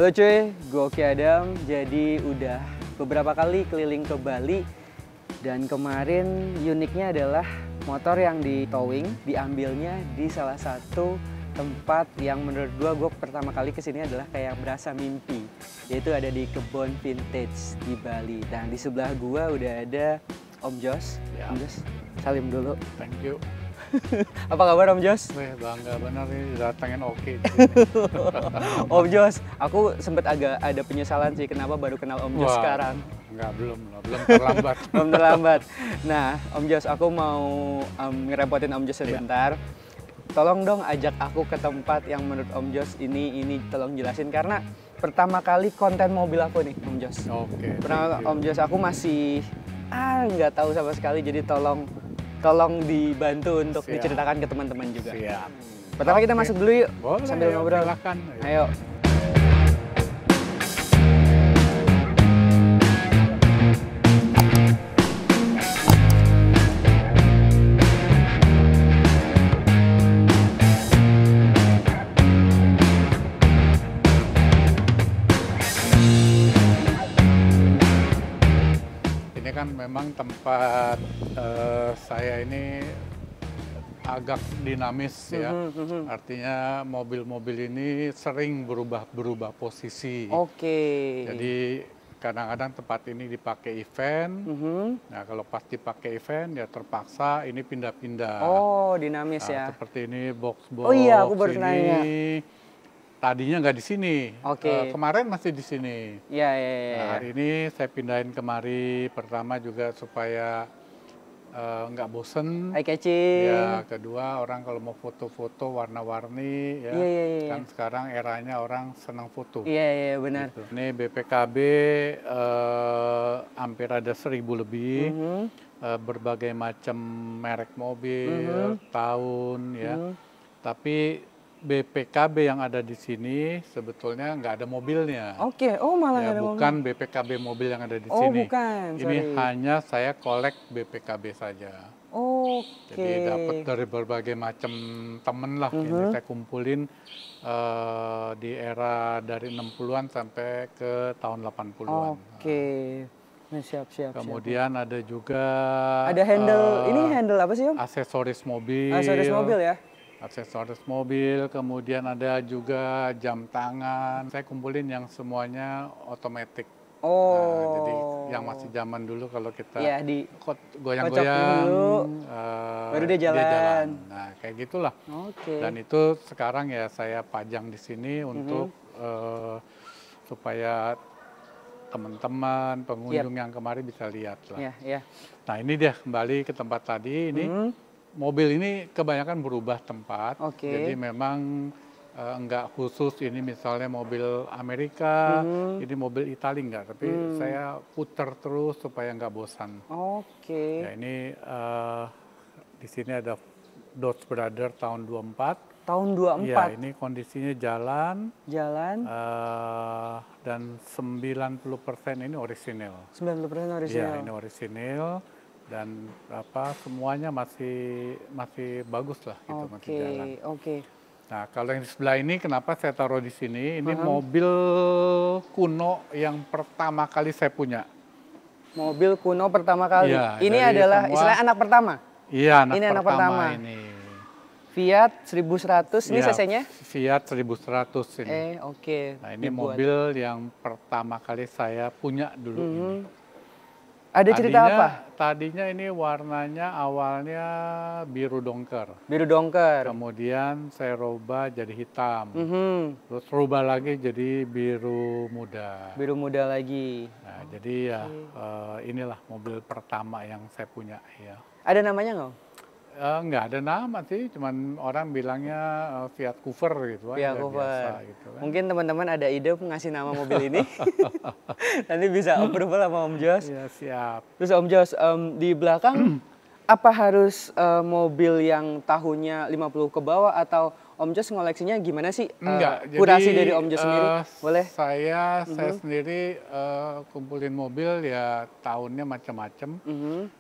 Halo cuy, gue Oki Adam. Jadi udah beberapa kali keliling ke Bali. Dan kemarin uniknya adalah motor yang di towing diambilnya di salah satu tempat yang menurut gue pertama kali kesini adalah kayak berasa mimpi. Yaitu ada di Kebon Vintage di Bali. Dan di sebelah gue udah ada Om Jos. Ya. Om Jos, salim dulu. Thank you. Apa kabar Om Jos? Weh, bangga benar nih datangin Oki. Om Jos, aku sempet agak ada penyesalan sih kenapa baru kenal Om Jos sekarang. Enggak, belum terlambat. Belum terlambat. Nah, Om Jos, aku mau ngerepotin Om Jos sebentar. Tolong dong ajak aku ke tempat yang menurut Om Jos ini tolong jelasin karena pertama kali konten mobil aku nih, Om Jos. Oke. Pernah Om Jos, aku masih nggak tahu sama sekali, jadi tolong dibantu untuk Siap. diceritakan ke teman-teman juga. Siap. Pertama kita masuk dulu yuk. Boleh, sambil ngobrol. Silakan. Ayo. Ini kan memang tempat saya ini agak dinamis ya. Artinya mobil-mobil ini sering berubah posisi. Oke. Jadi kadang-kadang tempat ini dipakai event. Nah, kalau pas dipakai event ya terpaksa ini pindah-pindah. Oh, dinamis ya. Seperti ini box-box. Oh iya, aku baru ini nanya. tadinya nggak di sini. Oke. Kemarin masih di sini. Iya. Nah, hari ini saya pindahin kemari. Pertama juga supaya nggak bosen. Eye catching. Ya, kedua orang kalau mau foto-foto warna-warni ya. Iya. Kan sekarang eranya orang senang foto. Iya, benar. Gitu. Ini BPKB hampir ada 1000 lebih. Berbagai macam merek mobil, tahun ya. Tapi BPKB yang ada di sini sebetulnya nggak ada mobilnya. Oke. Oh, malah Ya, nggak ada mobil. bukan BPKB mobil yang ada di Oh, sini. bukan. Ini Sorry. hanya saya kolek BPKB saja. Oke. Jadi dapat dari berbagai macam temen lah. Ini saya kumpulin di era dari 60-an sampai ke tahun 80-an. Oke. Nah, siap. Kemudian ada juga Ada handle. Ini handle apa sih, Om? aksesoris mobil. Aksesoris mobil ya? Aksesoris mobil, kemudian ada juga jam tangan. Saya kumpulin yang semuanya otomatis. Oh. Nah, jadi yang masih zaman dulu kalau kita Iya, goyang-goyang, dulu, baru dia jalan. Nah, kayak gitulah. Oke. Dan itu sekarang ya saya pajang di sini untuk supaya teman-teman, pengunjung yang kemarin bisa lihat lah. Iya. Nah, ini dia kembali ke tempat tadi. Ini mobil ini kebanyakan berubah tempat. Oke. Jadi memang enggak khusus ini misalnya mobil Amerika, ini mobil Italia enggak, tapi saya putar terus supaya enggak bosan. Oke. Ya, ini di sini ada Dodge Brother tahun 24. Tahun 24. Ya, ini kondisinya jalan. Jalan. Dan 90% ini orisinil. 90% original. Ya, ini orisinil. Dan semuanya masih bagus lah gitu, masih jalan. Oke. Nah, kalau yang di sebelah ini kenapa saya taruh di sini? Ini mobil kuno yang pertama kali saya punya. Mobil kuno pertama kali. Ya, ini dari adalah semua, istilah anak pertama. Iya, Ini anak pertama. ini. Fiat 1100. Ini Ya, cc-nya? Fiat 1100 ini. Oke. Nah, ini Dibuat. mobil yang pertama kali saya punya dulu ini. Ada cerita apa? Tadinya ini warnanya awalnya biru dongker. Biru dongker. Kemudian saya rubah jadi hitam. Terus rubah lagi jadi biru muda. Biru muda lagi. Nah, jadi ya inilah mobil pertama yang saya punya ya. Ada namanya nggak? Nggak ada nama sih, cuman orang bilangnya Fiat Cougar gitu Fiat aja, Cougar. biasa gitu kan. Mungkin teman-teman ada ide ngasih nama mobil ini. Nanti bisa approval sama Om Jos. Ya, siap. Terus Om Jos, di belakang apa harus mobil yang tahunnya 50 ke bawah atau Om Jos ngoleksinya gimana sih? Enggak, Kurasi jadi dari Om Jos sendiri, boleh? saya sendiri kumpulin mobil ya tahunnya macam-macam.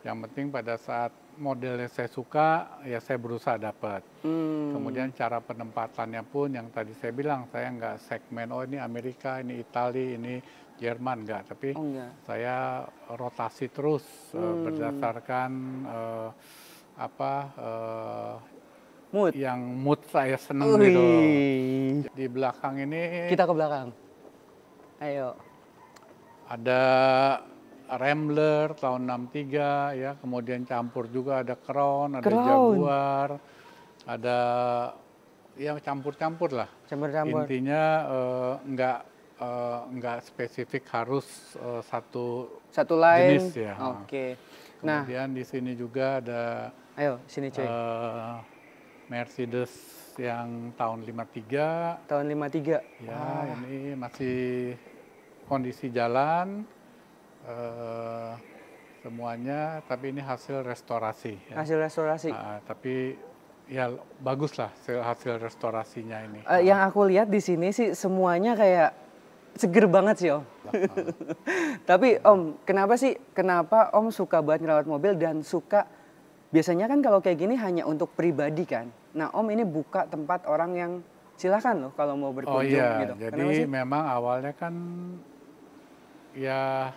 Yang penting pada saat modelnya saya suka, ya saya berusaha dapat. Kemudian cara penempatannya pun yang tadi saya bilang, saya nggak segmen, oh ini Amerika, ini Italia, ini Jerman, enggak. Tapi saya rotasi terus berdasarkan Mood. yang mood saya seneng gitu. Di belakang ini Kita ke belakang. Ayo. ada Rambler tahun 63 ya, kemudian campur juga ada Crown, ada Jaguar, ada ya campur-campur lah. Campur-campur. Intinya nggak spesifik harus satu line. jenis ya. Oke. Kemudian di sini juga ada ayo sini cuy. Mercedes yang tahun 53. Tahun 53. Ya, ini masih kondisi jalan semuanya, tapi ini hasil restorasi. Ya. Hasil restorasi. Tapi ya bagus lah hasil restorasinya ini. Yang aku lihat di sini sih semuanya kayak seger banget sih Om. Tapi Om, kenapa Om suka banget ngerawat mobil dan suka, biasanya kan kalau kayak gini hanya untuk pribadi kan. Nah Om ini buka tempat orang yang silakan loh kalau mau berkunjung gitu. Jadi memang awalnya kan ya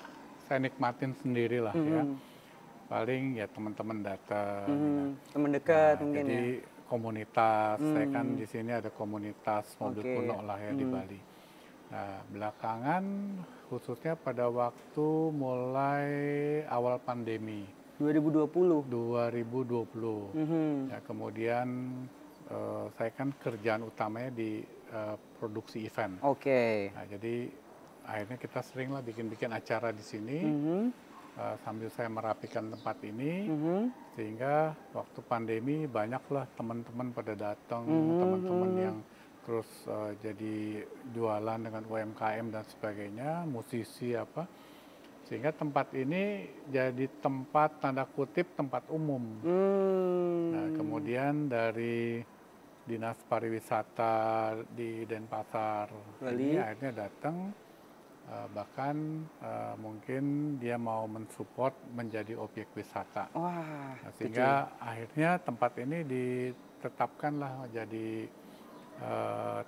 saya nikmatin sendiri lah ya. Paling ya teman-teman datang. Teman dekat mungkin jadi ya. Komunitas, saya kan di sini ada komunitas mobil kuno lah ya di Bali. Nah belakangan khususnya pada waktu mulai awal pandemi. 2020. Ya, kemudian saya kan kerjaan utamanya di produksi event. Nah, jadi akhirnya kita sering lah bikin-bikin acara di sini sambil saya merapikan tempat ini, sehingga waktu pandemi banyaklah teman-teman pada datang, teman-teman yang terus jadi jualan dengan UMKM dan sebagainya, musisi apa. Sehingga tempat ini jadi tempat tanda kutip tempat umum. Nah, kemudian dari Dinas Pariwisata di Denpasar ini akhirnya datang, bahkan mungkin dia mau mensupport menjadi objek wisata. Nah, sehingga akhirnya tempat ini ditetapkanlah jadi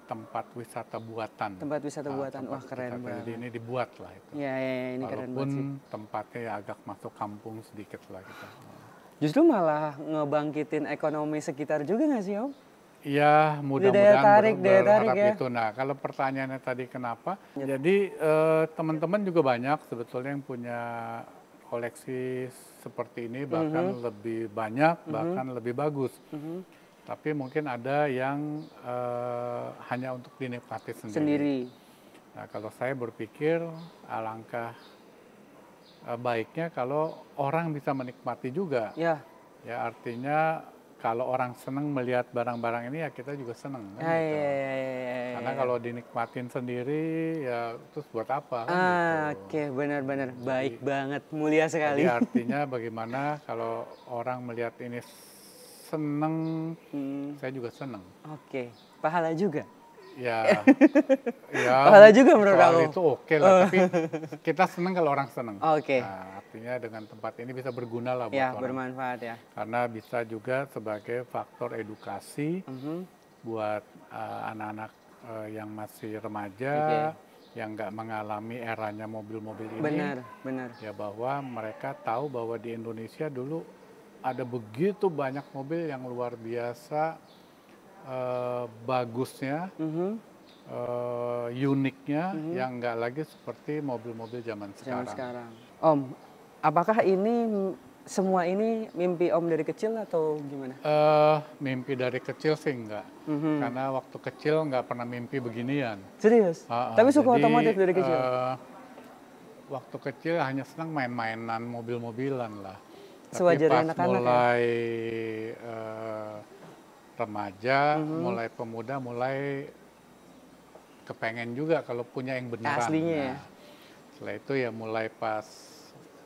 tempat wisata buatan. Tempat wisata buatan, wah keren banget. Jadi ini dibuat lah itu. Ya, ini keren banget sih. Walaupun tempatnya ya agak masuk kampung sedikit lah gitu. Justru malah ngebangkitin ekonomi sekitar juga nggak sih Om? Iya, mudah-mudahan berharap itu. Nah, kalau pertanyaannya tadi kenapa? Jadi teman-teman juga banyak sebetulnya yang punya koleksi seperti ini, bahkan lebih banyak, bahkan lebih bagus. Tapi mungkin ada yang hanya untuk dinikmati sendiri. Nah, kalau saya berpikir alangkah baiknya kalau orang bisa menikmati juga. Ya, artinya kalau orang senang melihat barang-barang ini ya kita juga senang. Kan, gitu. Karena kalau dinikmatin sendiri ya terus buat apa? Kan, Oke, benar-benar baik banget, mulia sekali. Jadi artinya bagaimana kalau orang melihat ini seneng, saya juga seneng. Oke, pahala juga. Ya, pahala juga menurut aku. Itu oke lah, tapi kita seneng kalau orang seneng. Nah, artinya dengan tempat ini bisa berguna lah buat orang. Bermanfaat ya. Karena bisa juga sebagai faktor edukasi buat anak-anak yang masih remaja, yang nggak mengalami eranya mobil-mobil ini. Benar. Ya bahwa mereka tahu bahwa di Indonesia dulu ada begitu banyak mobil yang luar biasa bagusnya, uniknya, yang nggak lagi seperti mobil-mobil zaman sekarang. Om, apakah ini semua ini mimpi Om dari kecil atau gimana? Mimpi dari kecil sih enggak, karena waktu kecil nggak pernah mimpi beginian. Serius? Tapi suka otomotif dari kecil? Waktu kecil hanya senang main-mainan mobil-mobilan lah. Tapi pas mulai remaja, mulai pemuda, mulai kepengen juga kalau punya yang beneran. Aslinya ya? Setelah itu ya mulai pas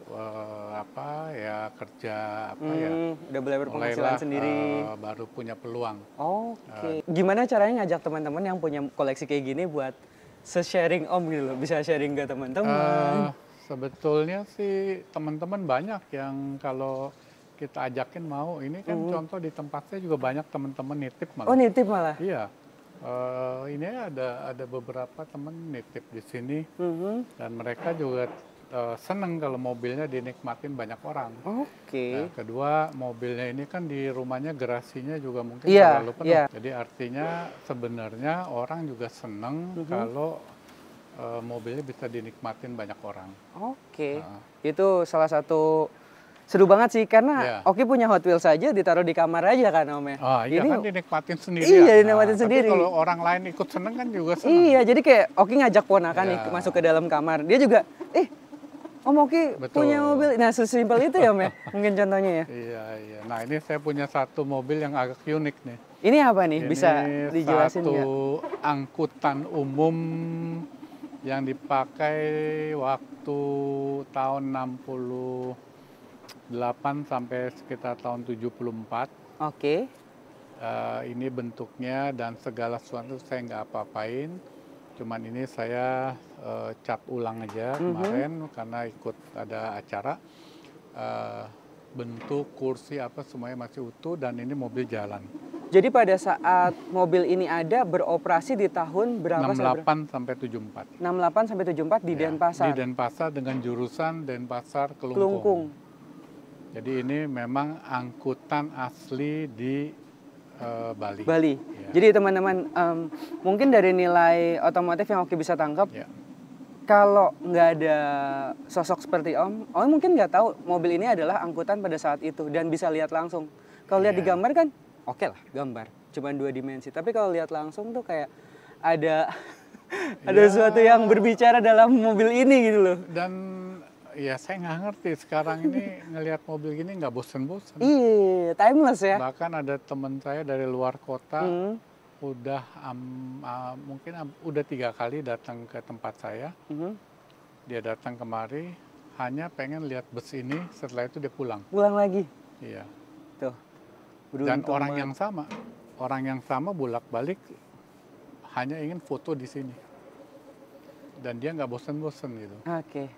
apa ya kerja apa ya Udah mulai berpenghasilan mulailah sendiri. baru punya peluang. Oke. Gimana caranya ngajak teman-teman yang punya koleksi kayak gini buat se-sharing Om gitu loh, bisa sharing ke teman-teman. Sebetulnya sih teman-teman banyak yang kalau kita ajakin mau. Ini kan contoh di tempat saya juga banyak teman-teman nitip malah. Oh nitip malah? Iya. Ini ada beberapa teman nitip di sini dan mereka juga seneng kalau mobilnya dinikmatin banyak orang. Oke. Nah, kedua mobilnya ini kan di rumahnya garasinya juga mungkin Iya, terlalu penuh. iya. Jadi artinya sebenarnya orang juga seneng kalau mobilnya bisa dinikmatin banyak orang. Oke. Itu salah satu seru banget sih karena Iya. Oki punya Hot Wheels aja ditaruh di kamar aja kan Om ya. Ah, iya Ini kan dinikmatin sendiri. Iya, dinikmatin sendiri. Tapi kalau orang lain ikut seneng kan juga seneng. iya, jadi kayak Oki ngajak ponakan nih Iya. masuk ke dalam kamar. Dia juga, Om Oki Betul. punya mobil. Nah, sesimpel itu ya Om ya. Mungkin contohnya ya. Iya, iya. Nah, ini saya punya satu mobil yang agak unik nih. Ini apa nih? Bisa Ini dijelasin satu nggak? angkutan umum yang dipakai waktu tahun 68 sampai sekitar tahun 74. Oke. Ini bentuknya dan segala sesuatu saya nggak apa-apain. Cuman ini saya cat ulang aja kemarin karena ikut ada acara. Bentuk, kursi apa semuanya masih utuh dan ini mobil jalan. Jadi pada saat mobil ini ada beroperasi di tahun berapa? 68 sampai 74. 68 sampai 74 di Ya, Denpasar. Di Denpasar dengan jurusan Denpasar Kelungkung. Kelungkung. Jadi ini memang angkutan asli di Bali. Bali. Ya. Jadi teman-teman, mungkin dari nilai otomotif yang Oki bisa tangkap, Ya. kalau nggak ada sosok seperti Om mungkin nggak tahu mobil ini adalah angkutan pada saat itu dan bisa lihat langsung. Kalau lihat di Iya. gambar kan, oke lah gambar, cuma 2 dimensi. Tapi kalau lihat langsung tuh kayak ada ada Ya. sesuatu yang berbicara dalam mobil ini gitu loh. Dan ya saya nggak ngerti sekarang ini ngelihat mobil gini nggak bosen-bosen. Iya, timeless ya. Bahkan ada teman saya dari luar kota Hmm. udah mungkin udah 3 kali datang ke tempat saya. Mhm. Dia datang kemari hanya pengen lihat bus ini, setelah itu dia pulang. Pulang lagi. Iya. Tuh. Dan Beruntung orang banget. yang sama bolak-balik hanya ingin foto di sini. Dan dia nggak bosen-bosen gitu. Oke.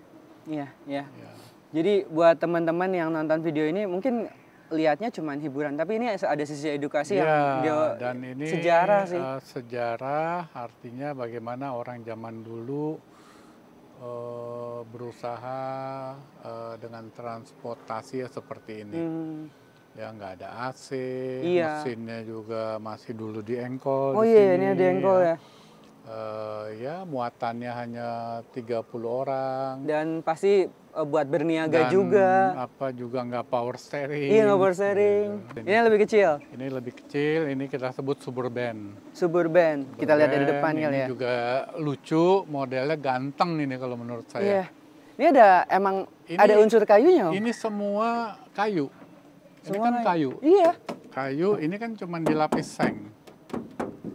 Iya, iya. Ya. Jadi buat teman-teman yang nonton video ini mungkin lihatnya cuma hiburan, tapi ini ada sisi edukasi yang dan ini sejarah sih. Sejarah artinya bagaimana orang zaman dulu berusaha dengan transportasi ya seperti ini. Ya nggak ada AC, Iya. mesinnya juga masih dulu di engkol. Oh di iya, sini, ini ada engkol ya. Ya muatannya hanya 30 orang. Dan pasti buat berniaga Dan juga. apa juga nggak power steering. Iya, nggak power steering. Gitu. Ini yang lebih kecil. Ini lebih kecil, ini kita sebut Suburban. Suburban. Kita lihat dari depan ini kali ya. juga lucu, modelnya ganteng ini kalau menurut Iya. saya. Ini emang ada unsur kayunya Om? Ini semua kayu. Ini Semua kan kayu. Iya. Kayu ini kan cuma dilapis seng.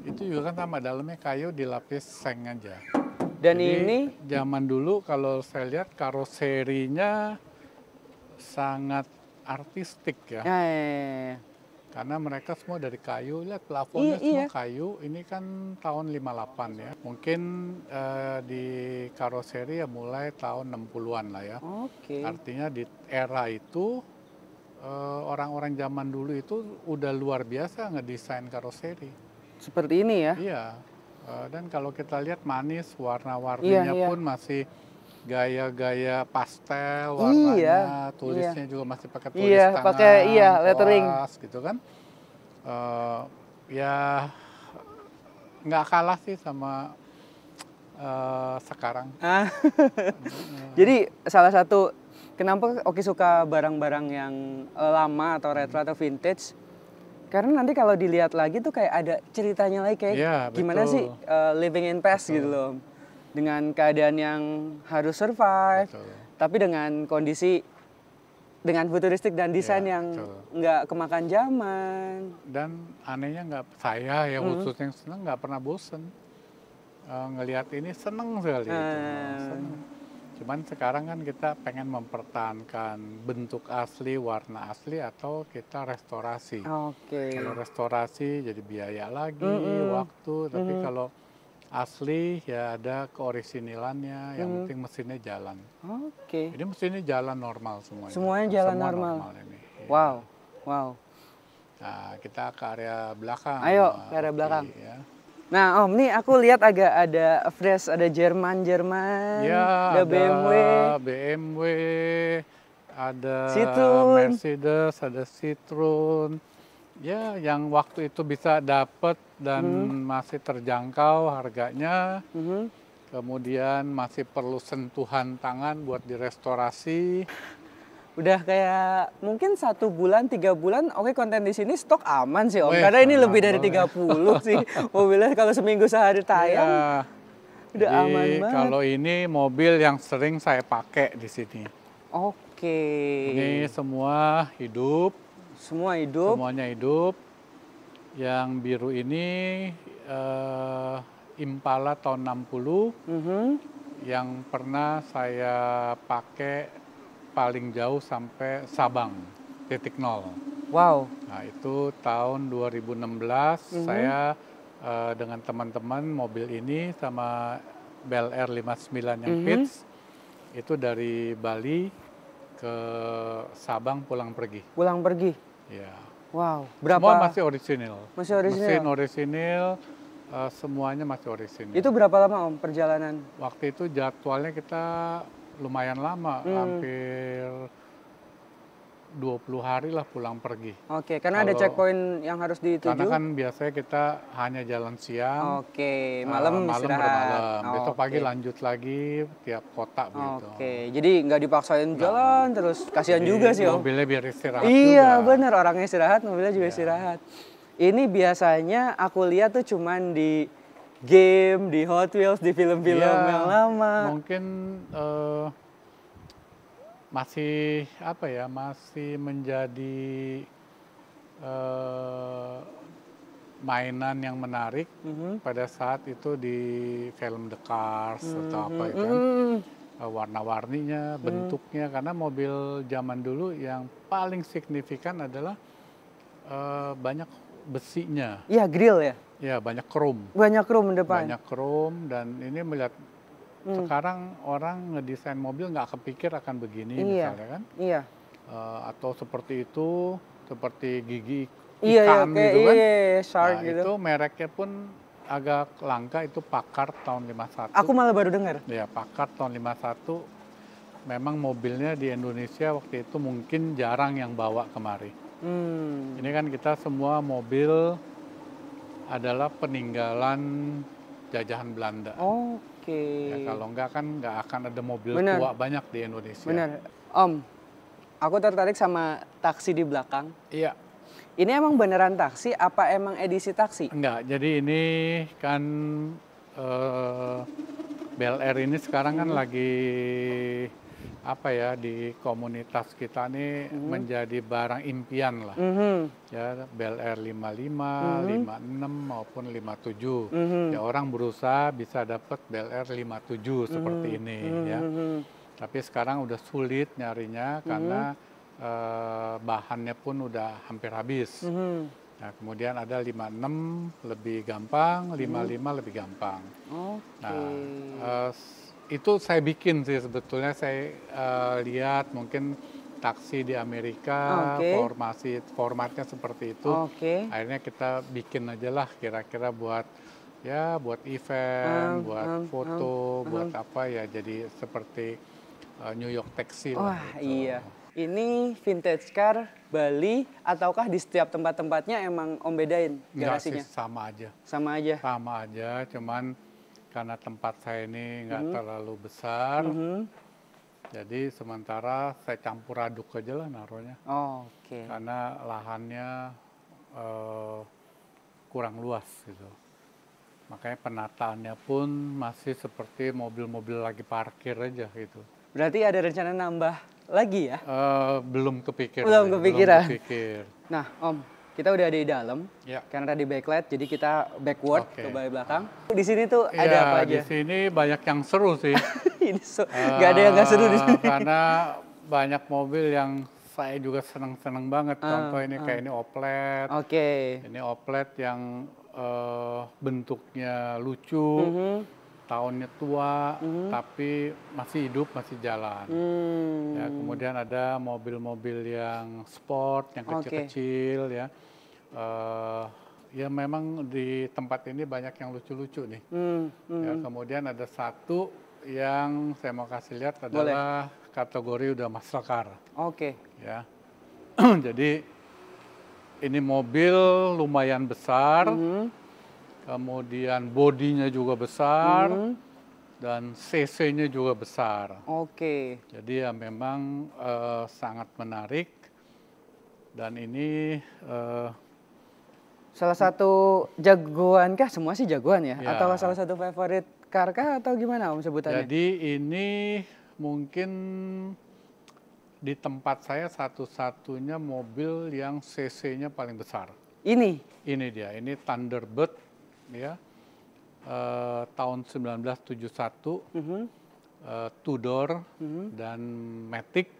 Itu juga kan sama dalamnya kayu dilapis seng aja. Dan Jadi, ini zaman dulu kalau saya lihat karoserinya sangat artistik ya. ya. Karena mereka semua dari kayu, lihat plafonnya Iya. semua kayu. Ini kan tahun 58 ya. Mungkin di karoseri ya mulai tahun 60-an lah ya. Oke. Artinya di era itu orang-orang zaman dulu itu udah luar biasa ngedesain karoseri. Seperti ini ya. Iya. Dan kalau kita lihat manis, warna-warninya Iya. pun masih gaya-gaya pastel warnanya, tulisnya juga masih pakai tulis Iya, tangan, pakai lettering. koas, gitu kan. Ya nggak kalah sih sama sekarang. Jadi salah satu kenapa Oki suka barang-barang yang lama atau retro atau vintage, karena nanti kalau dilihat lagi tuh kayak ada ceritanya lagi kayak Iya, gimana betul. sih living in past gitu loh. Dengan keadaan yang harus survive, Betul. tapi dengan kondisi dengan futuristik dan desain Iya, yang betul. nggak kemakan zaman. Dan anehnya saya ya khusus yang seneng nggak pernah bosen. Ngelihat ini seneng sekali. Seneng. Cuman sekarang kan kita pengen mempertahankan bentuk asli, warna asli, atau kita restorasi. Oke. Kalau restorasi jadi biaya lagi, Mm-mm. waktu. Tapi kalau asli ya ada keorisinilannya, yang penting mesinnya jalan. Oke. Ini mesinnya jalan normal semuanya. Semuanya jalan Semua normal. ini. Ya. Wow, wow. Nah, kita ke area belakang. Ayo ke area belakang. Ya. Nah, Om, nih aku lihat agak ada fresh, ada Jerman, Ya, ada ada BMW, ada Citroen. Mercedes, ada Citroen. Ya, yang waktu itu bisa dapat dan masih terjangkau harganya. Kemudian masih perlu sentuhan tangan buat direstorasi. Udah kayak mungkin 1 bulan, 3 bulan, oke konten di sini stok aman sih Om. Weh, Karena ini lebih dari banget. 30 sih mobilnya, kalau seminggu sehari tayang. Ya, Udah jadi aman banget. kalau ini mobil yang sering saya pakai di sini. Oke. Ini semua hidup. Semua hidup. Semuanya hidup. Yang biru ini Impala tahun 60 yang pernah saya pakai paling jauh sampai Sabang, titik nol. Wow. Nah itu tahun 2016 saya dengan teman-teman mobil ini sama Bel Air 59 yang Pitts itu dari Bali ke Sabang pulang pergi. Pulang pergi. Ya. Wow. Berapa? Semua masih orisinil. Masih orisinil. Mesin orisinil, semuanya masih orisinil. Itu berapa lama Om perjalanan? Waktu itu jadwalnya kita lumayan lama, hampir 20 hari lah pulang pergi. Oke, karena ada checkpoint yang harus dituju. Karena kan biasanya kita hanya jalan siang. Oke, malam istirahat. Bermalam. Besok pagi lanjut lagi tiap kota begitu. Oke, jadi nggak dipaksain jalan terus. Kasihan juga sih Om. Mobilnya biar istirahat Iya, juga. bener. Orangnya istirahat, mobilnya juga istirahat. Ini biasanya aku lihat tuh cuman di game, di Hot Wheels, di film-film yang lama. Mungkin masih apa ya, masih menjadi mainan yang menarik pada saat itu di film The Cars atau apa itu kan. Warna-warninya, bentuknya, karena mobil zaman dulu yang paling signifikan adalah banyak besinya. Iya, grill ya? Ya, banyak chrome. Banyak chrome depan. Banyak chrome, dan ini melihat sekarang orang ngedesain mobil nggak kepikir akan begini misalnya kan. Iya. Atau seperti itu, seperti gigi Iya, ikan gitu kan. Iya, shark Nah, gitu. itu mereknya pun agak langka, itu Packard tahun 51. Aku malah baru dengar. Ya, Packard tahun 51. Memang mobilnya di Indonesia waktu itu mungkin jarang yang bawa kemari. Ini kan kita semua mobil adalah peninggalan jajahan Belanda. Oke. Ya, kalau enggak kan nggak akan ada mobil tua banyak di Indonesia. Benar. Om, aku tertarik sama taksi di belakang. Iya. Ini emang beneran taksi apa emang edisi taksi? Enggak, jadi ini kan Bel Air ini sekarang kan lagi apa ya, di komunitas kita nih menjadi barang impian lah. Ya, Bel Air 55, 56 maupun 57. Ya, orang berusaha bisa dapat Bel Air 57 seperti ini ya. Tapi sekarang udah sulit nyarinya karena bahannya pun udah hampir habis. Nah, kemudian ada 56 lebih gampang, 55 lebih gampang. Nah, itu saya bikin sih sebetulnya. Saya lihat mungkin taksi di Amerika formatnya seperti itu. Akhirnya kita bikin aja lah kira-kira buat event, buat foto, buat apa ya, jadi seperti New York Taxi lah. Wah, iya. Ini vintage car Bali ataukah di setiap tempat-tempatnya emang Om bedain garasinya? Enggak sih, sama aja. Sama aja? Sama aja, cuman karena tempat saya ini nggak terlalu besar, jadi sementara saya campur aduk aja lah naruhnya. Oke. Karena lahannya kurang luas gitu. Makanya penataannya pun masih seperti mobil-mobil lagi parkir aja gitu. Berarti ada rencana nambah lagi ya? Belum kepikir. Belum kepikiran. Belum kepikir. Nah, Om, kita udah ada di dalam. Ya. Karena tadi backlight, jadi kita backward Oke. ke belakang. Di sini tuh ada apa aja? Di sini banyak yang seru sih. Ini nggak ada yang nggak seru di sini. Karena banyak mobil yang saya juga seneng banget. Contoh ini kayak ini Oplet. Oke. Ini Oplet yang bentuknya lucu, tahunnya tua, tapi masih hidup, masih jalan. Ya, kemudian ada mobil-mobil yang sport, yang kecil-kecil, ya. Ya memang di tempat ini banyak yang lucu-lucu nih. Ya, kemudian ada satu yang saya mau kasih lihat adalah kategori udah muscle car. Oke. Ya, jadi ini mobil lumayan besar. Kemudian bodinya juga besar dan cc-nya juga besar. Oke. Jadi ya memang sangat menarik dan ini salah satu jagoan kah? Semua sih jagoan ya? Ya. Atau salah satu favorit car kah atau gimana Om sebutannya? Jadi ini mungkin di tempat saya satu-satunya mobil yang cc-nya paling besar. Ini dia, ini Thunderbird. Ya, tahun 1971, two-door dan matic,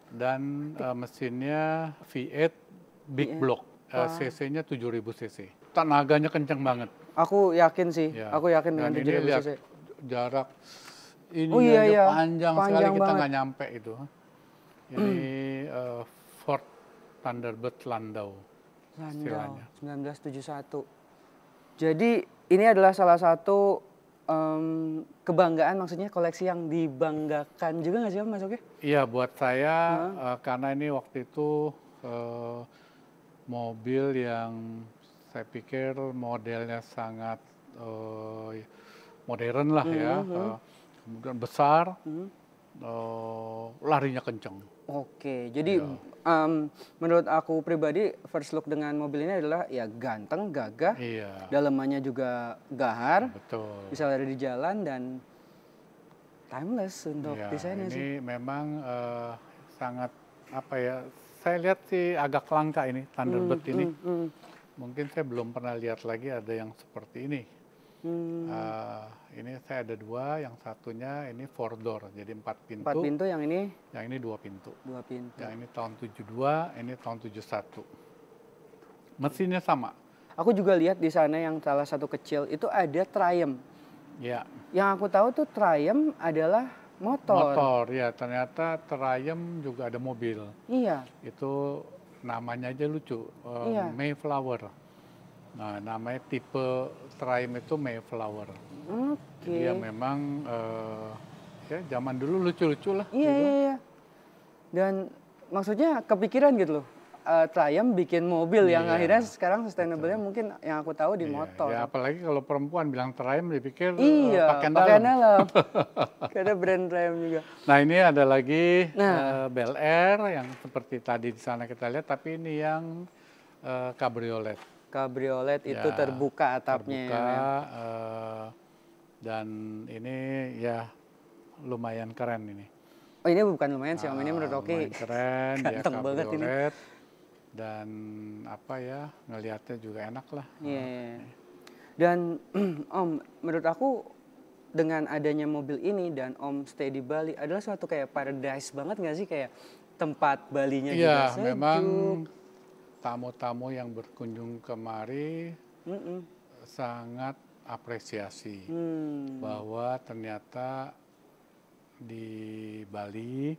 dan mesinnya V8 big block, cc-nya 7.000 cc. Tenaganya kenceng banget. aku yakin sih, Ya. aku yakin dengan Dan ini 7.000 lihat cc. jarak ini iya. panjang sekali, Panjang kita banget. nggak nyampe itu. Ini Ford Thunderbird Landau. Landau, Istilahnya. 1971. Jadi ini adalah salah satu kebanggaan, maksudnya koleksi yang dibanggakan juga nggak sih Om masuknya? Iya, buat saya karena ini waktu itu mobil yang saya pikir modelnya sangat modern lah ya, kemudian besar, larinya kenceng. Oke, jadi menurut aku pribadi first look dengan mobil ini adalah ya ganteng, gagah, Iya, dalamannya juga gahar, betul. bisa lari di jalan dan timeless untuk Ya, desainnya ini sih. memang sangat apa ya? Saya lihat sih agak langka ini Thunderbird ini. Mungkin saya belum pernah lihat lagi ada yang seperti ini. Ini saya ada dua, yang satunya ini four door, jadi 4 pintu. 4 pintu, yang ini Yang ini 2 pintu. 2 pintu. Yang ini tahun 72, ini tahun 71. Mesinnya sama. Aku juga lihat di sana yang salah satu kecil itu ada Triumph. Ya. Yang aku tahu tuh Triumph adalah motor. Motor, ya ternyata Triumph juga ada mobil. Iya. Itu namanya aja lucu, Iya. Mayflower. Nah, namanya tipe Triumph itu Mayflower. Oke. Jadi ya memang ya zaman dulu lucu-lucu lah. Iya, gitu. iya. Dan maksudnya kepikiran gitu loh. Triumph bikin mobil yang Iya. akhirnya sekarang sustainable-nya mungkin yang aku tahu di Iya, motor. ya apalagi kalau perempuan bilang Triumph dipikir Iya, pakaian pakaian dalam. dalam. Karena brand Triumph juga. Nah, ini ada lagi Nah. Bel Air yang seperti tadi di sana kita lihat, tapi ini yang cabriolet. Cabriolet itu Ya, terbuka atapnya. Terbuka, ya. dan ini ya lumayan keren ini. Oh, ini bukan lumayan sih Om, ini menurut Oki. Lumayan keren, dia Ganteng banget ini. cabriolet. Dan apa ya, ngelihatnya juga enak lah. Iya. Dan Om, menurut aku dengan adanya mobil ini dan Om stay di Bali adalah suatu kayak paradise banget nggak sih, kayak tempat Balinya juga Iya, sejuk. memang tamu-tamu yang berkunjung kemari sangat apresiasi bahwa ternyata di Bali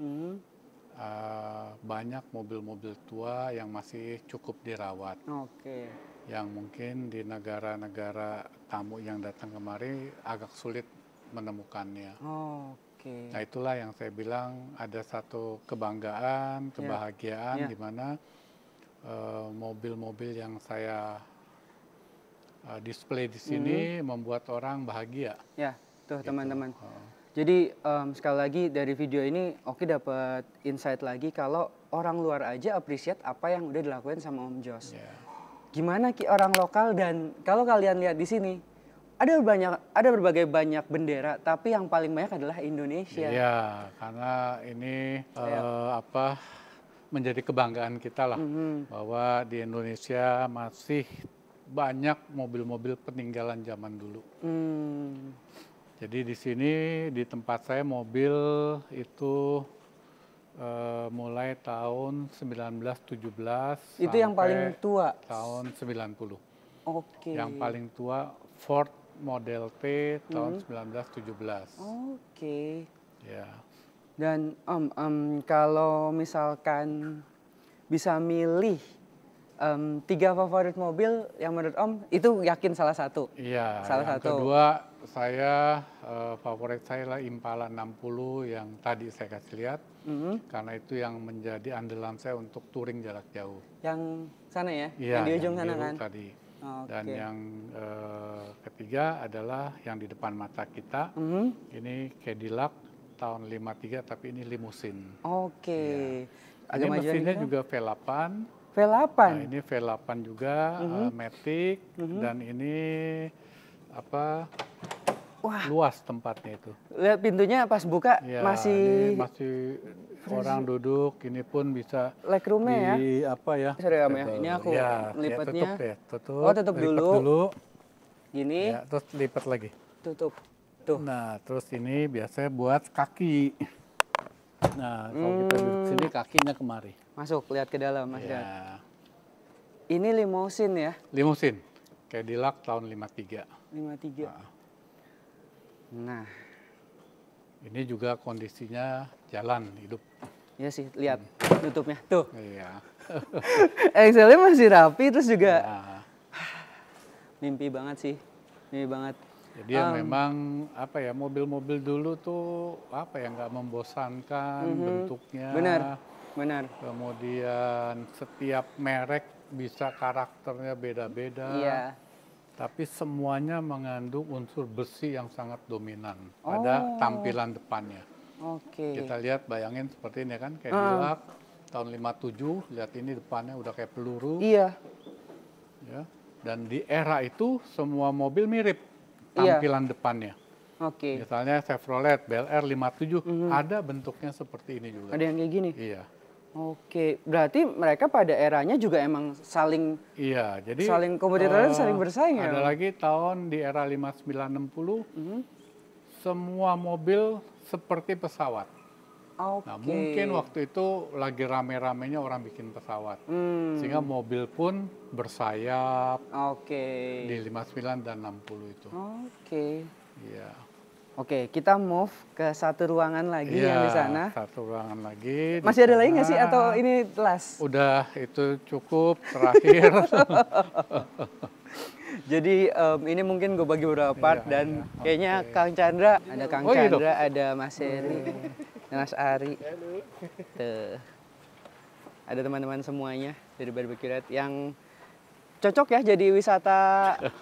banyak mobil-mobil tua yang masih cukup dirawat. Oke. Yang mungkin di negara-negara tamu yang datang kemari agak sulit menemukannya. Oke. Nah, itulah yang saya bilang ada satu kebanggaan, kebahagiaan di mana mobil-mobil yang saya display di sini membuat orang bahagia. Ya, tuh Gitu. teman-teman. Jadi sekali lagi dari video ini Oki dapat insight lagi kalau orang luar aja appreciate apa yang udah dilakuin sama Om Jos. Yeah. Gimana orang lokal, dan kalau kalian lihat di sini ada berbagai banyak bendera, tapi yang paling banyak adalah Indonesia. Iya, karena ini menjadi kebanggaan kita lah, bahwa di Indonesia masih banyak mobil-mobil peninggalan zaman dulu. Jadi di sini di tempat saya mobil itu mulai tahun 1917 Itu yang paling tua? Tahun 90. Oke. Yang paling tua Ford Model T tahun 1917. Oke. Ya. Dan kalau misalkan bisa milih 3 favorit mobil yang menurut Om itu yakin salah satu? Iya. Salah yang satu. Kedua saya favorit saya lah Impala 60 yang tadi saya kasih lihat. Karena itu yang menjadi andalan saya untuk touring jarak jauh. Yang sana ya? Iya, yang di ujung sana biru kan? Tadi. Okay. Dan yang ketiga adalah yang di depan mata kita. Ini Cadillac tahun 53 tapi ini limusin. Oke. Ya. Ini mesinnya juga V8. V8? Nah, ini V8 juga, Matic. Dan ini apa? Wah. Luas tempatnya itu. Lihat pintunya pas buka Ya, masih... ini masih orang duduk, ini pun bisa legroomnya di ya? apa ya? Sorry Om ya, ini aku lipatnya. Ya, tutup. Oh, tutup dulu. Gini. Ya, terus lipat lagi. Tutup. Tuh. Nah, terus ini biasanya buat kaki. Nah, kalau kita duduk sini kakinya kemari. Masuk, lihat ke dalam Mas Ya. Dad. Ini limusin ya? Limusin. Cadillac tahun 53. 53. Nah. Ini juga kondisinya jalan hidup. Ya sih, lihat tutupnya. Tuh. Iya. Excelnya masih rapi, terus juga Ya. mimpi banget sih. Mimpi banget. Jadi memang apa ya, mobil-mobil dulu tuh apa ya, nggak membosankan bentuknya. Benar, benar. Kemudian setiap merek bisa karakternya beda-beda. Iya. Tapi semuanya mengandung unsur besi yang sangat dominan pada tampilan depannya. Oke. Kita lihat, bayangin seperti ini kan, Cadillac tahun 57, lihat ini depannya udah kayak peluru. Iya. Ya. Dan di era itu semua mobil mirip tampilan depannya. Oke. Misalnya Chevrolet Bel Air 57 ada bentuknya seperti ini juga. Ada yang kayak gini? Iya. Oke, berarti mereka pada eranya juga emang saling jadi kompetitornya saling bersaing ya? Ada lagi tahun di era 5960 semua mobil seperti pesawat. Oke. Nah, mungkin waktu itu lagi rame-ramenya orang bikin pesawat. Sehingga mobil pun bersayap di 59 dan 60 itu. Oke. Iya. Oke, kita move ke satu ruangan lagi yang di sana. Satu ruangan lagi. Masih ada lagi nggak sih atau ini last? Udah, itu cukup terakhir. Jadi ini mungkin gue bagi beberapa part dan kayaknya Kang Chandra, ada Kang Chandra, ada Mas Heri, Mas Ari. Tuh. Ada teman-teman semuanya dari Barbecue Red yang cocok ya jadi wisata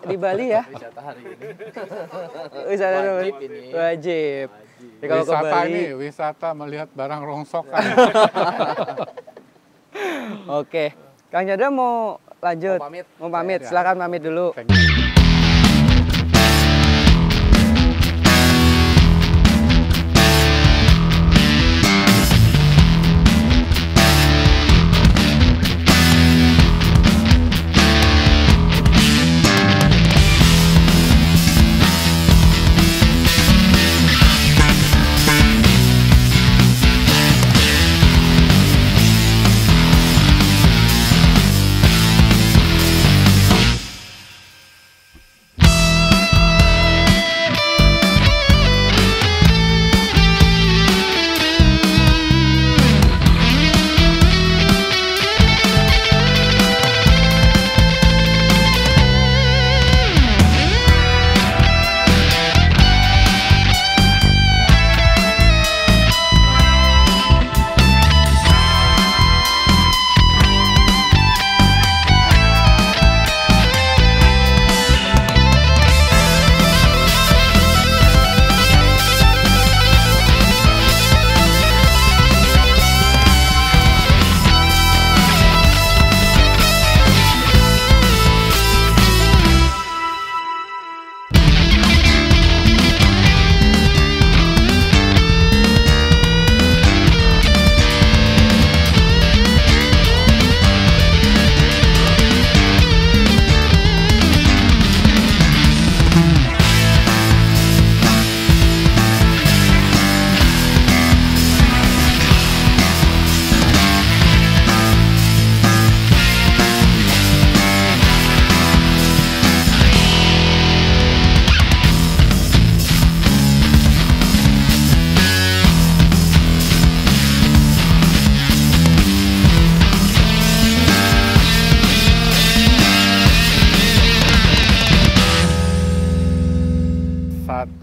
di Bali ya. Wisata hari ini. Wisata Wajib ini. Wajib. Ya, kalau Wisata ke Bali, ini, wisata melihat barang rongsokan. Oke. Kang Chandra mau lanjut? Mau pamit. Mau pamit, Ya. silakan pamit dulu. Thank you.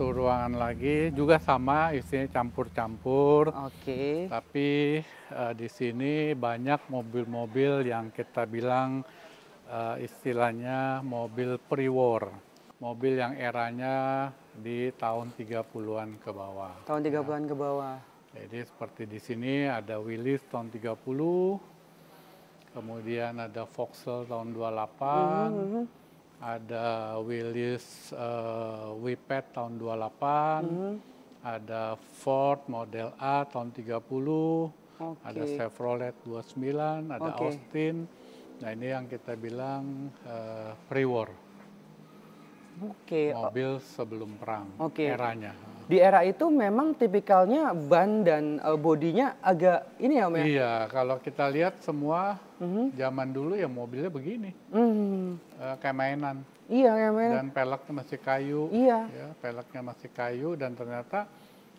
satu ruangan lagi juga sama, isinya campur-campur. Oke. Tapi di sini banyak mobil-mobil yang kita bilang istilahnya mobil pre-war. Mobil yang eranya di tahun 30-an ke bawah. Tahun 30-an ke bawah. Jadi seperti di sini ada Willys tahun 30, kemudian ada Vauxhall tahun 28, ada Willys Whippet tahun 28, ada Ford Model A tahun 30, ada Chevrolet 29, ada Austin. Nah ini yang kita bilang pre-war. Mobil sebelum perang, eranya. Di era itu memang tipikalnya ban dan bodinya agak ini ya Om ya? Iya, kalau kita lihat semua zaman dulu ya mobilnya begini. Kayak mainan. Iya, kayak mainan. Dan peleknya masih kayu. Iya. Ya, peleknya masih kayu dan ternyata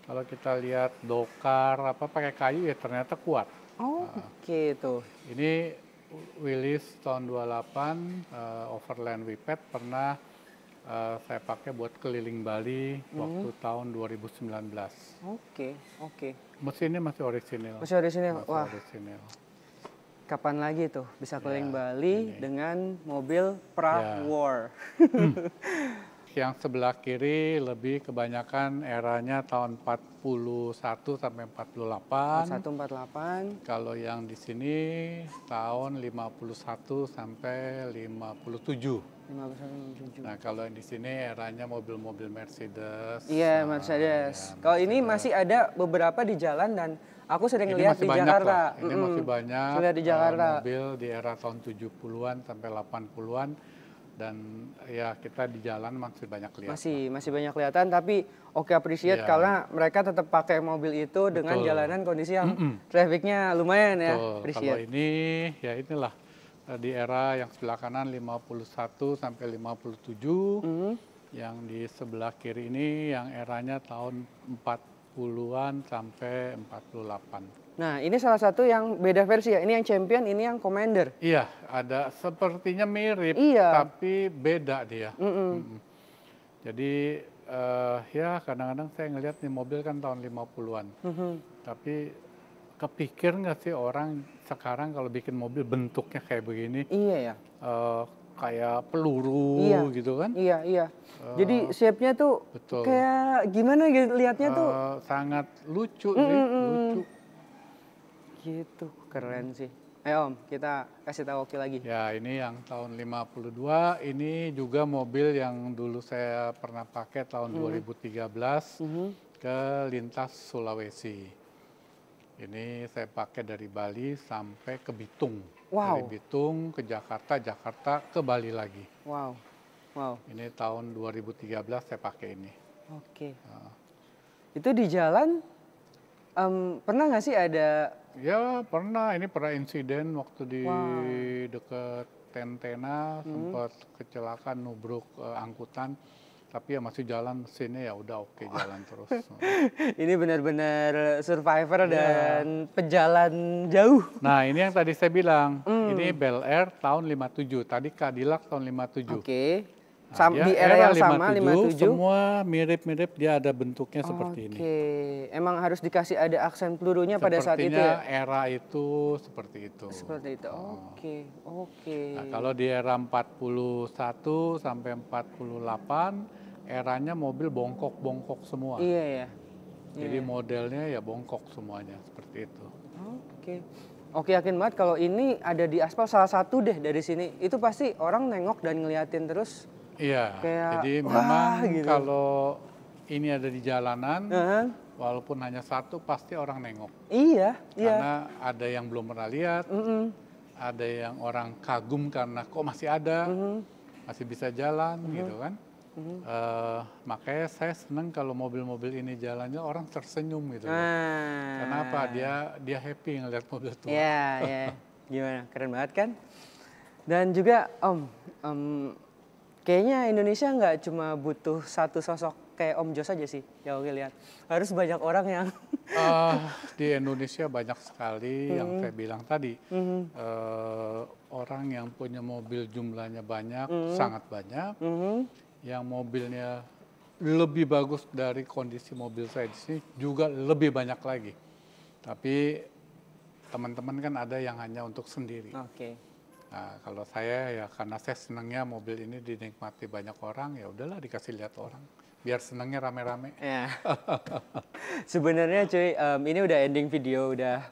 kalau kita lihat dokar apa pakai kayu ya ternyata kuat. Oke tuh. Ini Willys tahun 28 Overland Whippet pernah saya pakai buat keliling Bali waktu tahun 2019. Oke. Mesinnya masih orisinil. Masih orisinil. Wah. Orisinil. Kapan lagi tuh bisa keliling Bali dengan mobil pra-war? Yang sebelah kiri lebih kebanyakan eranya tahun 41 sampai 48. 41, 48. Kalau yang di sini tahun 51 sampai 57. 51, 57. Nah, kalau yang di sini eranya mobil-mobil Mercedes. Iya, Mercedes. Kalau ini masih ada beberapa di jalan dan aku sering lihat di Lah. Jakarta. Ini masih banyak di Jakarta. mobil di era tahun 70-an sampai 80-an. Dan ya kita di jalan masih banyak lihat. Masih banyak kelihatan, tapi appreciate karena mereka tetap pakai mobil itu dengan jalanan kondisi yang trafficnya lumayan ya. Kalau ini ya inilah di era yang sebelah kanan 51 sampai 57, yang di sebelah kiri ini yang eranya tahun 40-an sampai 48. Nah, ini salah satu yang beda versi ya. Ini yang Champion, ini yang Commander. Iya, ada sepertinya mirip, tapi beda dia. Jadi ya kadang-kadang saya ngelihat nih mobil kan tahun 50-an. Tapi kepikir nggak sih orang sekarang kalau bikin mobil bentuknya kayak begini? Iya ya. Kayak peluru gitu kan? Iya. Jadi shape-nya tuh kayak gimana gitu lihatnya tuh? Sangat lucu sih, lucu. Gitu, keren sih. Om, kita kasih tahu Oki lagi. Ya, ini yang tahun 52, ini juga mobil yang dulu saya pernah pakai tahun 2013 ke lintas Sulawesi. Ini saya pakai dari Bali sampai ke Bitung. Dari Bitung ke Jakarta, Jakarta ke Bali lagi. Wow. Ini tahun 2013 saya pakai ini. Oke. Itu di jalan, pernah nggak sih ada? Ya pernah, ini pernah insiden waktu di dekat Tentena, sempat kecelakaan nubruk angkutan, tapi ya masih jalan mesinnya ya udah oke jalan terus. Ini benar-benar survivor dan pejalan jauh. Nah ini yang tadi saya bilang, ini Bel Air tahun 57, tadi Cadillac tahun 57. Oke. Di era yang sama 57 semua mirip-mirip, dia ada bentuknya seperti ini. Oke, emang harus dikasih ada aksen pelurunya pada saat itu ya? Era itu seperti itu. Seperti itu. Oke. Nah, kalau di era 41 sampai 48 eranya mobil bongkok-bongkok semua. Iya ya. Jadi modelnya ya bongkok semuanya seperti itu. Oke, yakin banget kalau ini ada di aspal salah satu deh dari sini. Itu pasti orang nengok dan ngeliatin terus. Iya, jadi memang gitu. Kalau ini ada di jalanan, walaupun hanya satu, pasti orang nengok. Iya. Karena ada yang belum pernah lihat, ada yang orang kagum karena kok masih ada, masih bisa jalan gitu kan. Makanya saya senang kalau mobil-mobil ini jalannya orang tersenyum gitu. Kenapa? Dia happy ngeliat mobil tua. Iya. Gimana? Keren banget kan? Dan juga kayaknya Indonesia nggak cuma butuh satu sosok kayak Om Jos aja sih, yang oke lihat. Harus banyak orang yang... Di Indonesia banyak sekali yang saya bilang tadi. Orang yang punya mobil jumlahnya banyak, sangat banyak. Yang mobilnya lebih bagus dari kondisi mobil saya di sini, juga lebih banyak lagi. Tapi teman-teman kan ada yang hanya untuk sendiri. Oke. Nah, kalau saya ya karena saya senangnya mobil ini dinikmati banyak orang, ya udahlah dikasih lihat orang. Biar senangnya rame-rame. Ya. Sebenarnya cuy, ini udah ending video, udah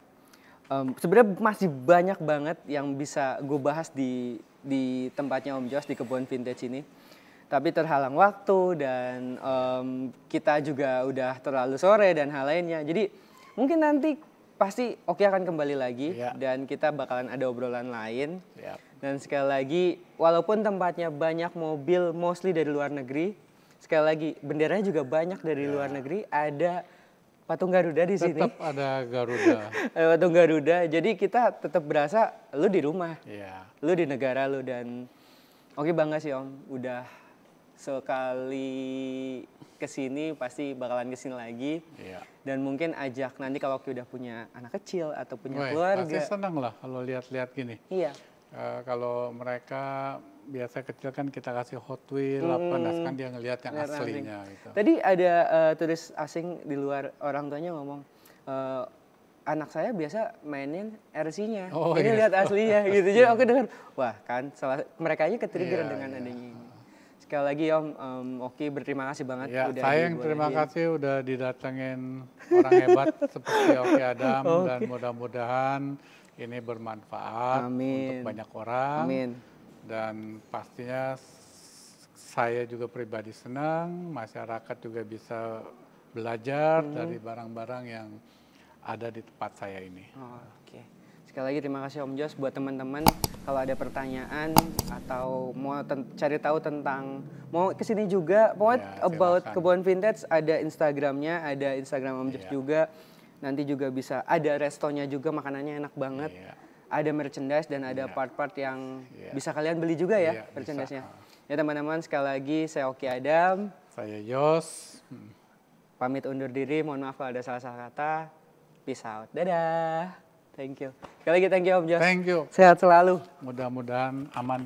sebenarnya masih banyak banget yang bisa gue bahas di tempatnya Om Jos di kebun vintage ini. Tapi terhalang waktu dan kita juga udah terlalu sore dan hal lainnya. Jadi mungkin nanti pasti Oki akan kembali lagi dan kita bakalan ada obrolan lain. Dan sekali lagi, walaupun tempatnya banyak mobil mostly dari luar negeri, sekali lagi benderanya juga banyak dari luar negeri. Ada patung Garuda di sini. Tetap ada Garuda. Patung Garuda. Jadi kita tetap berasa lu di rumah, lu di negara lu. Dan Oki bangga sih Om, udah sekali kesini pasti bakalan kesini lagi. Dan mungkin ajak nanti kalau Oki udah punya anak kecil atau punya keluarga. Pasti senang lah kalau lihat-lihat gini. Iya. Kalau mereka biasa kecil kan kita kasih Hot Wheel apa, nah sekarang dia ngelihat yang aslinya gitu. Tadi ada turis asing di luar, orang tuanya ngomong, anak saya biasa mainin RC-nya, ini lihat aslinya gitu. Jadi aku dengar, wah kan mereka aja ke-trigger dengan adanya ini. Sekali lagi Om, Oki berterima kasih banget udah saya yang terima kasih udah didatengin orang hebat seperti Oki Adam dan mudah-mudahan ini bermanfaat untuk banyak orang. Amin. Dan pastinya saya juga pribadi senang, masyarakat juga bisa belajar dari barang-barang yang ada di tempat saya ini. Oke. Sekali lagi terima kasih Om Jos. Buat teman-teman kalau ada pertanyaan atau mau cari tahu tentang, mau kesini juga, pokoknya about kebun vintage, ada Instagramnya, ada Instagram Om Jos juga. Nanti juga bisa ada restonya juga, makanannya enak banget. Ada merchandise dan ada part-part yang bisa kalian beli juga ya merchandise-nya. Ya teman-teman, sekali lagi saya Oki Adam. Saya Jos. Pamit undur diri, mohon maaf kalau ada salah-salah kata. Peace out. Dadah. Thank you. Sekali lagi thank you Om Jos. Thank you. Sehat selalu. Mudah-mudahan aman.